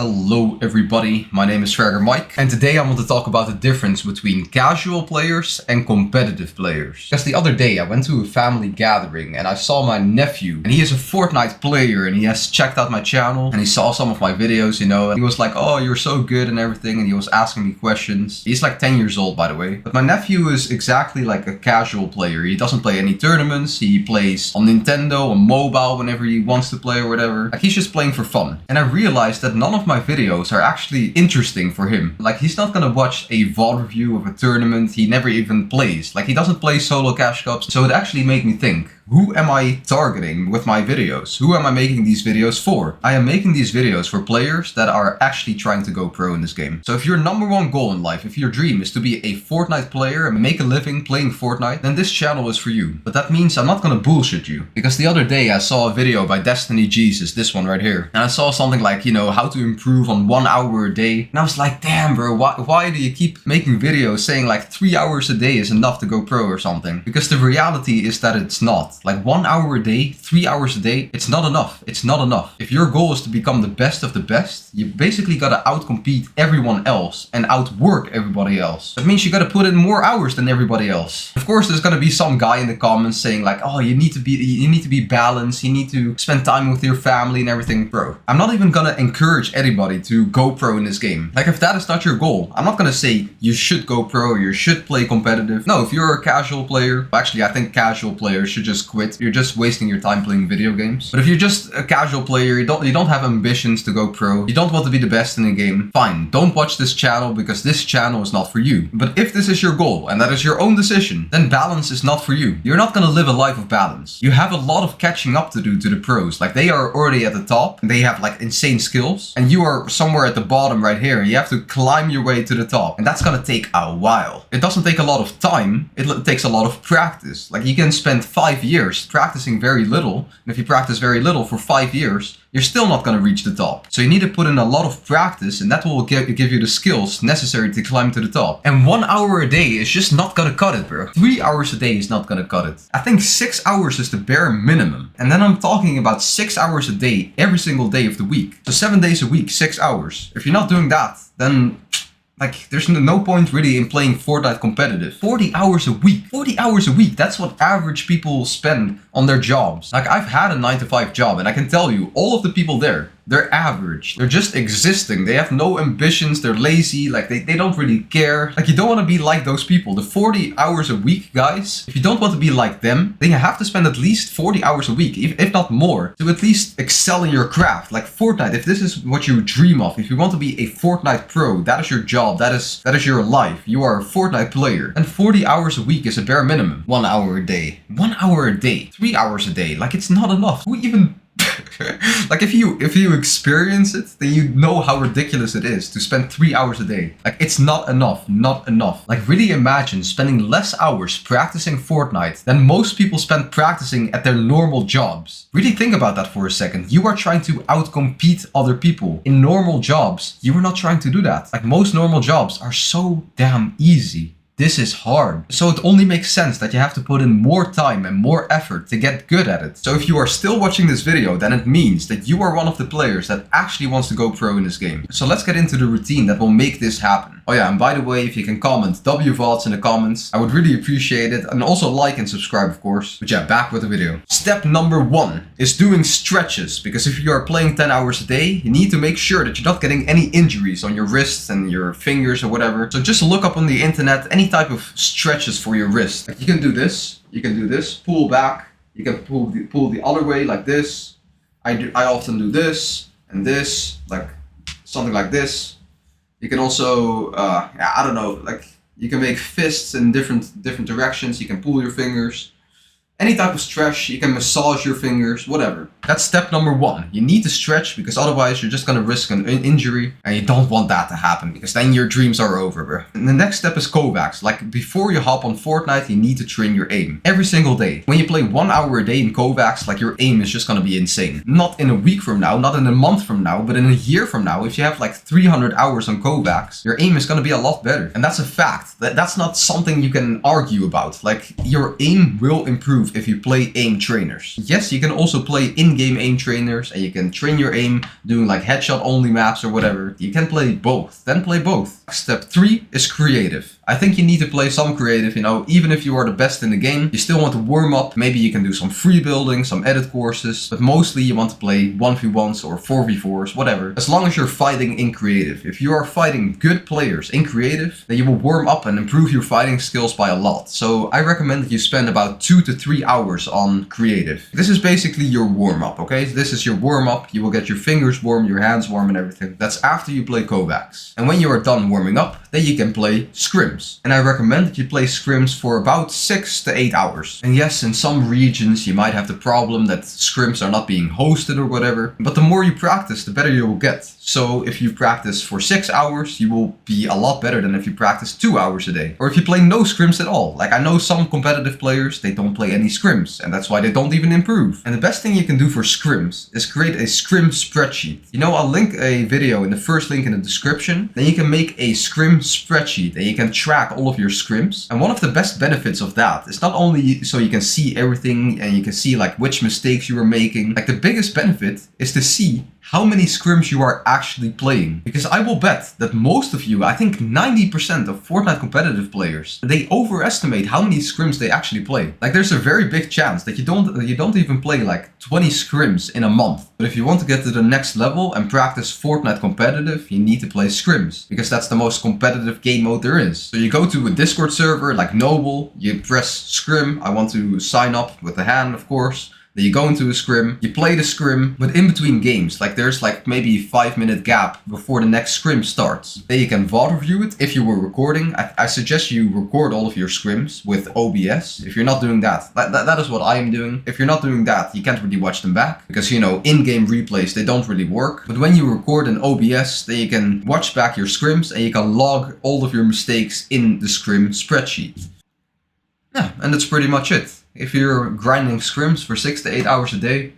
Hello everybody, my name is Fragger Mike, and today I want to talk about the difference between casual players and competitive players. Just the other day I went to a family gathering and I saw my nephew, and he is a Fortnite player and he has checked out my channel and he saw some of my videos, you know, and he was like, oh, you're so good and everything, and he was asking me questions. He's like 10 years old, by the way, but my nephew is exactly like a casual player. He doesn't play any tournaments, he plays on Nintendo, on mobile whenever he wants to play or whatever. Like, he's just playing for fun. And I realized that none of my videos are actually interesting for him. Like, he's not gonna watch a VOD review of a tournament he never even plays. Like, he doesn't play solo cash cups. So it actually made me think, who am I targeting with my videos? Who am I making these videos for? I am making these videos for players that are actually trying to go pro in this game. So if your number one goal in life, if your dream is to be a Fortnite player and make a living playing Fortnite, then this channel is for you. But that means I'm not gonna bullshit you. Because the other day I saw a video by Destiny Jesus, this one right here. And I saw something like, you know, how to improve on 1 hour a day. And I was like, damn bro, why do you keep making videos saying like 3 hours a day is enough to go pro or something? Because the reality is that it's not. Like 1 hour a day, 3 hours a day, it's not enough. It's not enough. If your goal is to become the best of the best, you basically gotta outcompete everyone else and outwork everybody else. That means you gotta put in more hours than everybody else. Of course, there's gonna be some guy in the comments saying like, oh, you need to be balanced, you need to spend time with your family and everything. Bro, I'm not even gonna encourage anybody to go pro in this game. Like, if that is not your goal, I'm not gonna say you should go pro or you should play competitive. No, if you're a casual player, actually I think casual players should just quit. You're just wasting your time playing video games. But if you're just a casual player, you don't have ambitions to go pro, you don't want to be the best in the game, fine, don't watch this channel because this channel is not for you. But if this is your goal and that is your own decision, then balance is not for you. You're not gonna live a life of balance. You have a lot of catching up to do to the pros. Like, they are already at the top and they have like insane skills, and you are somewhere at the bottom right here and you have to climb your way to the top, and that's gonna take a while. It doesn't take a lot of time, it takes a lot of practice. Like, you can spend 5 years practicing very little, and if you practice very little for 5 years, you're still not going to reach the top. So you need to put in a lot of practice, and that will give you the skills necessary to climb to the top. And 1 hour a day is just not going to cut it, bro. 3 hours a day is not going to cut it. I think 6 hours is the bare minimum. And then I'm talking about 6 hours a day every single day of the week. So 7 days a week, 6 hours. If you're not doing that, then like, there's no point really in playing Fortnite competitive. 40 hours a week. 40 hours a week. That's what average people spend on their jobs. Like, I've had a 9-to-5 job, and I can tell you, all of the people there, they're average. They're just existing. They have no ambitions. They're lazy. Like, they don't really care. Like, you don't want to be like those people. The 40 hours a week guys, if you don't want to be like them, then you have to spend at least 40 hours a week, if not more, to at least excel in your craft. Like Fortnite, if this is what you dream of, if you want to be a Fortnite pro, that is your job. That is your life. You are a Fortnite player. And 40 hours a week is a bare minimum. 1 hour a day. 1 hour a day. 3 hours a day. Like, it's not enough. Who even... like, if you experience it, then you know how ridiculous it is to spend 3 hours a day. Like, it's not enough. Not enough. Like, really imagine spending less hours practicing Fortnite than most people spend practicing at their normal jobs. Really think about that for a second. You are trying to outcompete other people. In normal jobs, you are not trying to do that. Like, most normal jobs are so damn easy. This is hard. So it only makes sense that you have to put in more time and more effort to get good at it. So if you are still watching this video, then it means that you are one of the players that actually wants to go pro in this game. So let's get into the routine that will make this happen. Oh yeah, and by the way, if you can comment WVODs in the comments, I would really appreciate it. And also like and subscribe, of course. But yeah, back with the video. Step number 1 is doing stretches. Because if you are playing 10 hours a day, you need to make sure that you're not getting any injuries on your wrists and your fingers or whatever. So just look up on the internet any type of stretches for your wrist. Like, you can do this, pull back, you can pull the other way like this. I often do this and this, like something like this. You can also yeah, I don't know, like, you can make fists in different directions. You can pull your fingers. Any type of stretch, you can massage your fingers, whatever. That's step number 1. You need to stretch, because otherwise you're just gonna risk an injury, and you don't want that to happen, because then your dreams are over, bro. And the next step is kovacs. Like, before you hop on Fortnite, you need to train your aim. Every single day. When you play 1 hour a day in kovacs, like, your aim is just gonna be insane. Not in a week from now, not in a month from now, but in a year from now, if you have like 300 hours on kovacs, your aim is gonna be a lot better. And that's a fact. That's not something you can argue about. Like, your aim will improve improve if you play aim trainers. Yes, you can also play in-game aim trainers and you can train your aim doing like headshot only maps or whatever. You can play both. Then play both. Step 3 is creative. I think you need to play some creative, you know, even if you are the best in the game, you still want to warm up. Maybe you can do some Freebuilding, some edit courses, but mostly you want to play 1v1s or 4v4s, whatever. As long as you're fighting in creative. If you are fighting good players in creative, then you will warm up and improve your fighting skills by a lot. So I recommend that you spend about 2 to 3 hours on creative. This is basically your warm up, okay? This is your warm up. You will get your fingers warm, your hands warm and everything. That's after you play Kovacs. And when you are done warming up, then you can play scrims. And I recommend that you play scrims for about 6 to 8 hours. And yes, in some regions you might have the problem that scrims are not being hosted or whatever. But the more you practice, the better you will get. So if you practice for 6 hours, you will be a lot better than if you practice 2 hours a day. Or if you play no scrims at all. Like I know some competitive players, they don't play any scrims. And that's why they don't even improve. And the best thing you can do for scrims is create a scrim spreadsheet. You know, I'll link a video in the first link in the description. Then you can make a scrim spreadsheet and you can track all of your scrims. And one of the best benefits of that is not only so you can see everything and you can see like which mistakes you are making. Like the biggest benefit is to see how many scrims you are actually playing. Because I will bet that most of you, I think 90% of Fortnite competitive players, they overestimate how many scrims they actually play. Like there's a very big chance that you don't even play like 20 scrims in a month. But if you want to get to the next level and practice Fortnite competitive, you need to play scrims. Because that's the most competitive game mode there is. So you go to a Discord server like Noble, you press scrim, I want to sign up with the hand of course. Then you go into a scrim, you play the scrim, but in between games, like there's like maybe 5-minute gap before the next scrim starts. Then you can VOD review it if you were recording. I suggest you record all of your scrims with OBS. If you're not doing that, that is what I am doing. If you're not doing that, you can't really watch them back. Because you know, in-game replays, they don't really work. But when you record in OBS, then you can watch back your scrims and you can log all of your mistakes in the scrim spreadsheet. Yeah, and that's pretty much it. If you're grinding scrims for 6 to 8 hours a day,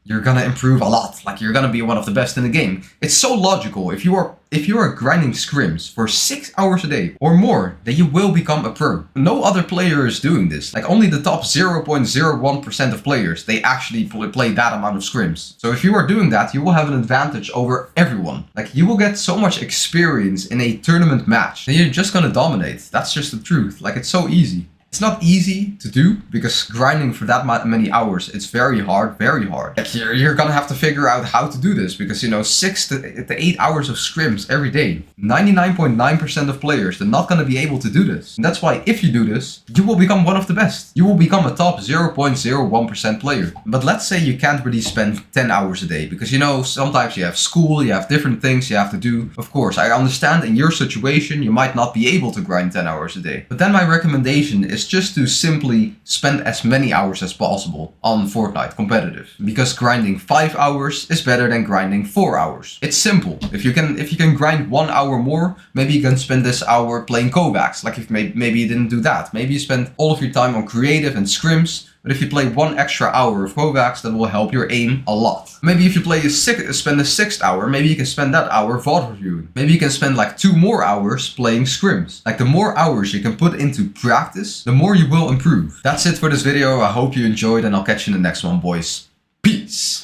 you're gonna improve a lot. Like you're gonna be one of the best in the game. It's so logical. If you are grinding scrims for 6 hours a day or more, then you will become a pro. No other player is doing this. Like only the top 0.01% of players, they actually play that amount of scrims. So if you are doing that, you will have an advantage over everyone. Like you will get so much experience in a tournament match. And you're just gonna dominate. That's just the truth. Like it's so easy. It's not easy to do because grinding for that many hours, it's very hard, very hard. Like you're gonna have to figure out how to do this because, you know, 6 to 8 hours of scrims every day. 99.9% of players, they're not gonna be able to do this. And that's why if you do this, you will become one of the best. You will become a top 0.01% player. But let's say you can't really spend 10 hours a day because, you know, sometimes you have school, you have different things you have to do. Of course, I understand in your situation, you might not be able to grind 10 hours a day. But then my recommendation is just to simply spend as many hours as possible on Fortnite competitive. Because grinding 5 hours is better than grinding 4 hours. It's simple. If you can grind 1 hour more, maybe you can spend this hour playing Kovacs. Like if maybe you didn't do that. Maybe you spend all of your time on creative and scrims. But if you play 1 extra hour of Kovacs, that will help your aim a lot. Maybe if you spend a 6th hour, maybe you can spend that hour VOD reviewing. Maybe you can spend like 2 more hours playing scrims. Like the more hours you can put into practice, the more you will improve. That's it for this video. I hope you enjoyed and I'll catch you in the next one, boys. Peace.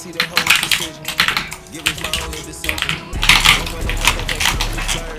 see the whole decision. Give us my only decision. I'm running up that time we slur.